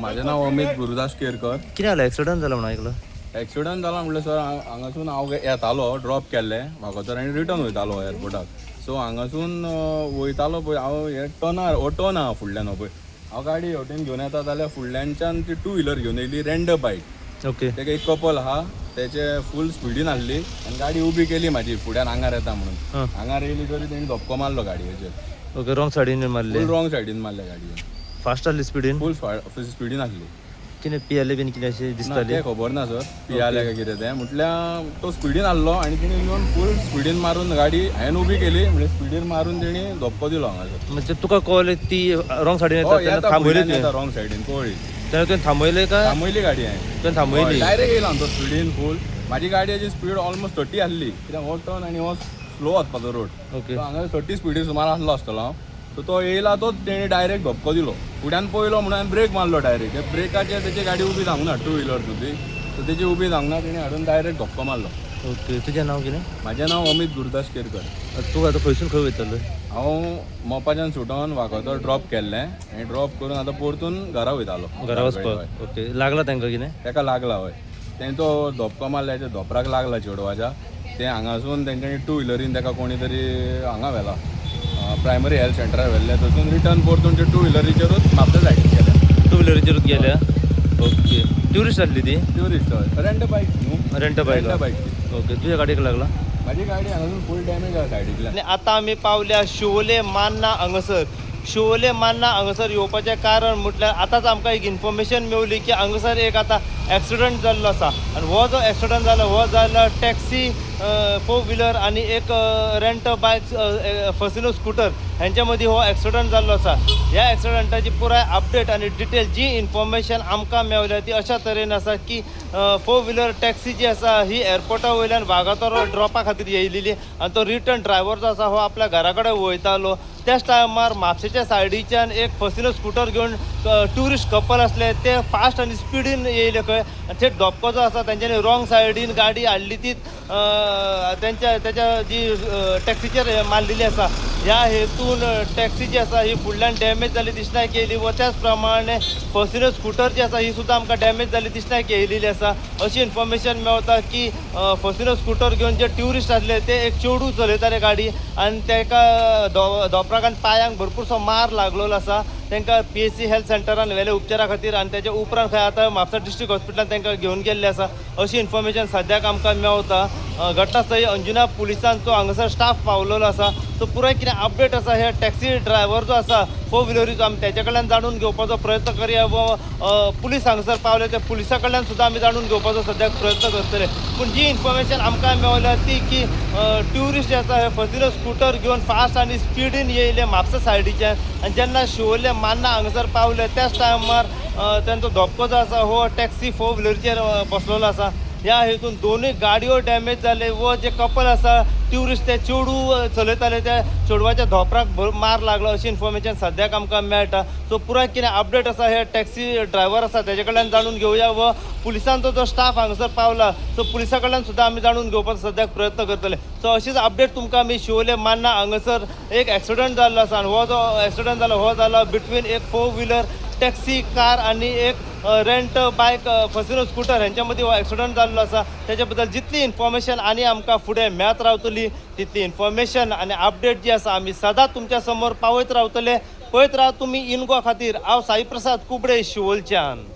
माझें नाव अमित गुरुदास केरकर. कितें जालें एक्सिडंट जालो म्हणून आयकलो. एक्सिडंट जाला म्हणल्यार सर हांगासून हांव येतालो ड्रॉप केल्लें वागोतर आनी रिटर्न वयतालो एअरपोर्टाक. सो हांगासून वयतालो पळय हांव हे टर्नार टर्न आहा फुडल्यान पळय हांव गाडी हेवटेन घेवन येता जाल्यार फुडल्यानच्यान ती 2 व्हिलर घेवन येयली रेंडर बायक. ओके. तेका एक कपल आहा तेचे फूल स्पिडीन आहली आनी गाडी उबी केली म्हाजी फुड्यान आंगार येता म्हणून. आंगार येयली तरी तेणी धपको मारलो गाडयेचेर. ओके. रॉंग सायडीन मारले. फूल रॉंग सायडीन मारल्या गाडयेन. फास्ट आसली स्पिडीन. फूल स्पिडीन आहली. कितें पियाले बीन कितें अशें ना दिसतालें. तें खबर ना सर पियाले काय कितें तें म्हटल्यार तो स्पिडीन आहलो आनी तेणी येवन फूल स्पिडीन मारून गाडी हांवें उबी केली म्हणजे स्पिडीन मारून तेणी धपको दिलो हांगासर. म्हणजे तुका कळ्ळें ती रॉंग सायडीन येता तेन्ना थांबयली तुवें. रॉंग सायडीन कळ्ळी तेन्ना तुवें थांबयलें काय. थांबयली गाडी हांवें. तुवें थांबयली. डायरेक्ट येयला तो स्पिडीन फूल. म्हाजी गाडयेची स्पीड ऑलमोस्ट 30 आहली कित्याक हो टर्न आनी हो स्लो वचपाचो रोड. ओके. हांगा 30 स्पिडीन सुमार आसलो आसतलो हांव. सो तो येयला तो तेणी डायरेक्ट धपको दिलो. फुड्यान पळयलो म्हणून हांवें ब्रेक मारलो डायरेक्ट. ते ब्रेकाचेर तेची गाडी उबी जावंक ना 2 व्हिलर सुद्दी. सो तेची उबी जावंक ना तेणी हाडून डायरेक्ट धपको मारलो. ओके. तुजें नांव कितें. म्हाजें नांव अमित गुरुदास केरकर. तूं आतां खंयसून खंय वयतलो. हांव मोपाच्यान सुटोन वागोतर ड्रॉप केल्लें आनी ड्रॉप करून आतां परतून घरा वयतालो. घरा वचपाक. ओके. लागला तांकां कितें. तेका लागला हय. तेंचो धपको मारल्याच्या धोपराक लागला चेडवाच्या. ते हांगासून तेंच्यांनी 2 व्हिलरीन तेका कोणी तरी हांगा व्हेला प्रायमरी हेल्थ सेंटरार व्हेल्लें. थंयसून रिटर्न परतून ते 2 व्हिलरीचेरूच म्हापसा सायडीन गेले. 2 व्हिलरीचेरूच गेल्या. ओके. ट्युरिस्ट आसली ती. ट्युरिस्ट हय रेंट बायक न्हू. रेंट बायक. ओके. तुज्या गाडयेक लागला. म्हाजी गाडी हांगासून फूल डॅमेज आहा सायडींतल्यान. आणि आता आम्ही पावल्या शिवोले मान्ना हांगासर. शिवोले मान्ना हांगासर येवपाचें कारण म्हटल्यार आतांच आमकां एक इन्फॉर्मेशन मेवली की हांगासर एक आतां एक्सिडंट जाल्लो आसा. आनी हो जो एक्सिडंट जालो हो जालो टॅक्सी 4 व्हिलर आनी एक रेंट बायक फसिनो स्कूटर हांच्या मदीं हो एक्सिडंट जाल्लो आसा. ह्या एक्सिडंटाची पुराय अपडेट आनी डिटेल जी इन्फॉर्मेशन आमकां मेवल्या ती अशा तरेन आसा की 4 व्हिलर टॅक्सी जी आसा ही एअरपोर्टा वयल्यान वागातोर ड्रॉपा खातीर येयलेली आनी तो रिटर्न ड्रायव्हर जो आसा हो आपल्या घरा कडेन वयतालो. त्याच टायमार म्हापशेच्या सायडीच्यान एक फसिनो स्कूटर घेवन ट्युरिस्ट कपल असले ते फास्ट आनी स्पिडीन येयले खंय. थंय धपको जो आसा तेंच्यांनी रॉंग सायडीन गाडी हाडली ती त्याच्या जी टॅक्सीचेर मारलेली आसा. ह्या हेतून टॅक्सी जी आसा ही फुडल्यान डॅमेज जाली दिसण्याक येयली व त्याच प्रमाणे फसिनो स्कूटर जी आसा ही सुद्दां आमकां डॅमेज जाली दिसण्याक येयलेली आसा. अशी इन्फॉर्मेशन मेवता की फसिनो स्कूटर घेवन जे ट्युरिस्ट आसले ते एक चेडू चलयताले गाडी आनी ताका धोपराक आनी पांयांक भरपूरसो मार लागलेलो आसा. तांकां PSC हेल्थ सेंटरान व्हेले उपचारा खातीर आनी तेच्या उपरांत खंय आतां म्हापसा डिस्ट्रिक्ट हॉस्पिटलान तांकां घेवन गेल्ले आसा. अशी इन्फॉर्मेशन सद्याक आमकां मेवता. घटनास्थळी अंजुना पुलिसांचो हांगासर स्टाफ पावलेलो आसा. सो पुराय कितें अपडेट आसा हे टॅक्सी ड्रायव्हर जो आसा 4 व्हिलरीचो आमी तेजे कडल्यान जाणून घेवपाचो प्रयत्न करया व पुलीस हांगासर पावले ते पुलिसा कडल्यान सुद्दां आमी जाणून घेवपाचो सद्याक प्रयत्न करतले. पूण जी इन्फॉर्मेशन आमकां मेवल्या ती की ट्युरिस्ट जे आसा हे फसिनो स्कूटर घेवन फास्ट आनी स्पिडीन येयले म्हापसा सायडीच्यान आनी जेन्ना शिवोले मान्ना हांगासर पावले त्याच टायमार तेंचो धपको जो आसा हो टॅक्सी 4 व्हिलरीचेर बसलेलो आसा. ह्या हेतून दोनूय गाडयो डॅमेज जाले व जे कपल आसा ट्युरिस्ट ते चेडू चलयताले त्या चेडवाच्या धोपराक मार लागलो अशी इन्फॉर्मेशन सद्याक आमकां मेळटा. सो पुराय कितें अपडेट आसा हे टॅक्सी ड्रायव्हर आसा तेजे कडल्यान जाणून घेवया व पुलिसांचो जो स्टाफ हांगासर पावला सो पुलिसा कडल्यान सुद्दां आमी जाणून घेवपाचो सद्याक प्रयत्न करतले. सो अशीच अपडेट तुमकां आमी शिवोले मान्ना हांगासर एक एक्सिडंट जाल्लो आसा आनी हो जो एक्सिडंट जालो हो जालो बिटवीन एक 4 व्हिलर टॅक्सी कार आनी एक रेंट बायक फसिनो स्कूटर हांच्या मदीं हो एक्सिडंट जाल्लो आसा. तेच्या बद्दल जितली इन्फॉर्मेशन आनी आमकां फुडें मेळत रावतली तितली इन्फॉर्मेशन आनी अपडेट जी आसा आमी सदांच तुमच्या समोर पावयत रावतले. पळयत राव तुमी इन गोवा खातीर. हांव साई प्रसाद कुबडे शिवोलच्यान.